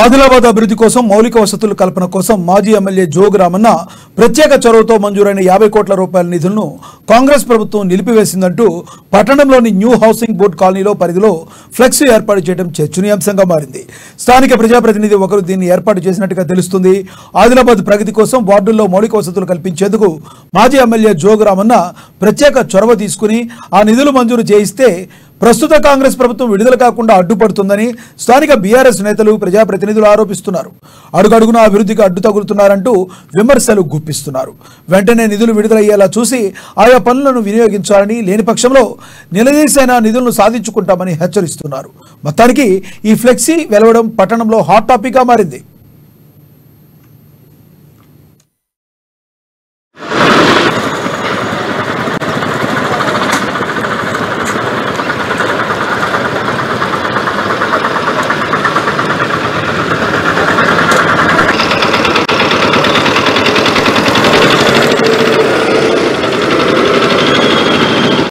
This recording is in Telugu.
ఆదిలాబాద్ అభివృద్ధి కోసం మౌలిక వసతుల కల్పన కోసం మాజీ ఎమ్మెల్యే జోగు రామన్న ప్రత్యేక చొరవతో మంజూరైన 50 కోట్ల రూపాయల నిధులను కాంగ్రెస్ ప్రభుత్వం నిలిపివేసిందంటూ పట్టణంలోని న్యూ హౌసింగ్ బోర్డు కాలనీలో పరిధిలో ఫ్లెక్సీ ఏర్పాటు చేయడం చర్చనీయాంశంగా మారింది. స్థానిక ప్రజాప్రతినిధి ఒకరు దీన్ని ఏర్పాటు చేసినట్టుగా తెలుస్తుంది. ఆదిలాబాద్ ప్రగతి కోసం వార్డుల్లో మౌలిక వసతులు కల్పించేందుకు మాజీ ఎమ్మెల్యే జోగు రామన్న ప్రత్యేక చొరవ తీసుకుని ఆ నిధులు మంజూరు చేయిస్తే ప్రస్తుత కాంగ్రెస్ ప్రభుత్వం విడుదల కాకుండా అడ్డుపడుతుందని స్థానిక బీఆర్ఎస్ నేతలు ప్రజాప్రతినిధులు ఆరోపిస్తున్నారు. అడుగడుగున అభివృద్ధికి అడ్డు తగులుతున్నారంటూ విమర్శలు గుప్పిస్తున్నారు. వెంటనే నిధులు విడుదలయ్యేలా చూసి ఆయా పనులను వినియోగించాలని, లేని పక్షంలో నిలదీసైన నిధులను సాధించుకుంటామని హెచ్చరిస్తున్నారు. మొత్తానికి ఈ ఫ్లెక్సీ వెలవడం పట్టణంలో హాట్ టాపిక్గా మారింది.